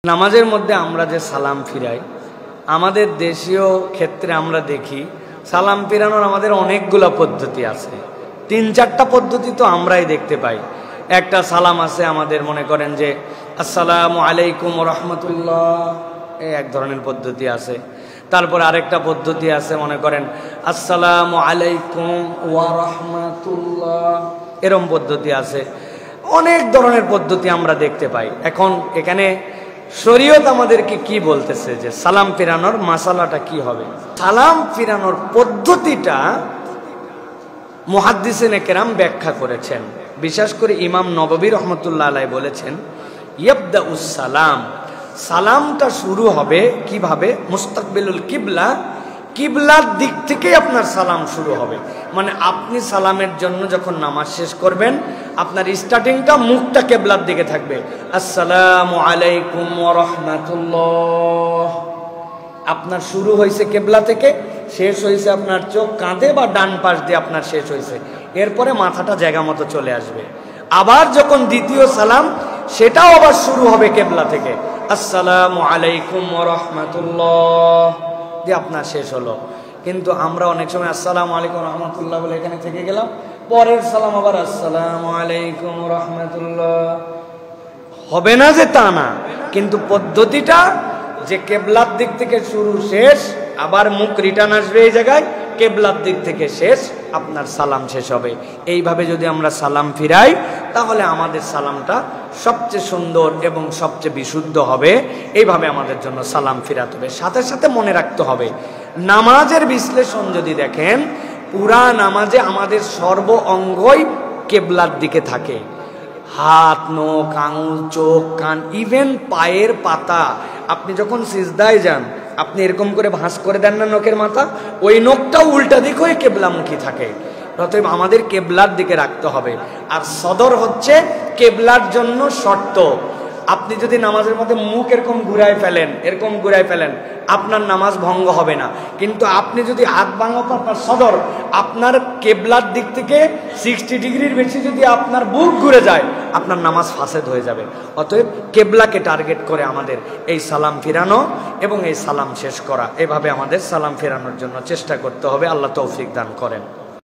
নামাজের মধ্যে আমরা যে সালাম ফিরাই, আমাদের দেশীয় ক্ষেত্রে আমরা দেখি সালাম ফিরানোর আমাদের অনেকগুলো পদ্ধতি আছে। ৩-৪টা পদ্ধতি তো আমরাই দেখতে পাই। একটা সালাম আছে আমাদের, মনে করেন যে আসসালামু আলাইকুম রহমতুল্লাহ, এই এক ধরনের পদ্ধতি আছে। তারপর আরেকটা পদ্ধতি আছে, মনে করেন আসসালামু আলাইকুম ওয়া রাহমাতুল্লাহ, এরকম পদ্ধতি আছে। অনেক ধরনের পদ্ধতি আমরা দেখতে পাই। এখন এখানে শরীয়ত আমাদেরকে কি বলতেছে যে সালাম ফিরানোর মাসালাটা কি হবে? সালাম ফিরানোর পদ্ধতিটা মুহাদ্দিসিনে কেরাম ব্যাখ্যা করেছেন। বিশেষ করে ইমাম নববী রহমতুল্লাহ আলাইহি বলেছেন ইয়াবদাউস সালাম, সালামটা শুরু হবে কিভাবে? মুস্তাকবিলুল কিবলা, কিবলার দিক থেকে আপনার সালাম শুরু হবে। মানে আপনি সালামের জন্য যখন নামাজ শেষ করবেন, আপনার স্টার্টিংটা মুখটা কিবলার দিকে থাকবে। আসসালামু আলাইকুম ওয়া রাহমাতুল্লাহ, আপনার শুরু হয়েছে কিবলা থেকে, শেষ হয়েছে আপনার চোখ কাঁধে বা ডান পাশ দিয়ে আপনার শেষ হয়েছে। এরপরে মাথাটা জায়গা মতো চলে আসবে। আবার যখন দ্বিতীয় সালাম, সেটাও আবার শুরু হবে কিবলা থেকে। আসসালামু আলাইকুম ওয়া রাহমাতুল্লাহ দিয়ে আপনার শেষ হলো। কিন্তু আমরা অনেক সময় আসসালামু আলাইকুম রহমতুল্লাহ বলে এখানে থেকে গেলাম, পরের সালাম আবার আসসালামু আলাইকুম রহমতুল্লাহ। হবে না যে তা না, কিন্তু পদ্ধতিটা যে কেবলার দিক থেকে শুরু শেষ, আবার মুখ রিটার্ন আসবে এই জায়গায়, কেবলার দিক থেকে শেষ, আপনার সালাম শেষ হবে। এইভাবে যদি আমরা সালাম ফিরাই, তাহলে আমাদের সালামটা সবচেয়ে সুন্দর এবং সবচেয়ে বিশুদ্ধ হবে। এইভাবে আমাদের জন্য সালাম ফিরাতে হবে। সাথে সাথে মনে রাখতে হবে, নামাজের বিশ্লেষণ যদি দেখেন, পুরা নামাজে আমাদের সর্ব অঙ্গই কেবলার দিকে থাকে। হাত, নখ, আঙুল, চোখ, কান, ইভেন পায়ের পাতা। আপনি যখন সিজদায় যান, আপনি এরকম করে ভাঁজ করে দেন না নখের মাথা, ওই নখটাও উল্টা দিক হয়ে কেবলামুখী থাকে। অতএব আমাদের কেবলার দিকে রাখতে হবে। আর সদর হচ্ছে কেবলার জন্য শর্ত। আপনি যদি নামাজের মধ্যে মুখ এরকম ঘুরায় ফেলেন, এরকম ঘুরায় ফেলেন, আপনার নামাজ ভঙ্গ হবে না। কিন্তু আপনি যদি হাত ভাঙা, আপনার সদর, আপনার কেবলার দিক থেকে 60 ডিগ্রির বেশি যদি আপনার বুক ঘুরে যায়, আপনার নামাজ ফাসেদ হয়ে যাবে। অতএব কেবলাকে টার্গেট করে আমাদের এই সালাম ফিরানো এবং এই সালাম শেষ করা, এভাবে আমাদের সালাম ফেরানোর জন্য চেষ্টা করতে হবে। আল্লাহ তৌফিক দান করেন।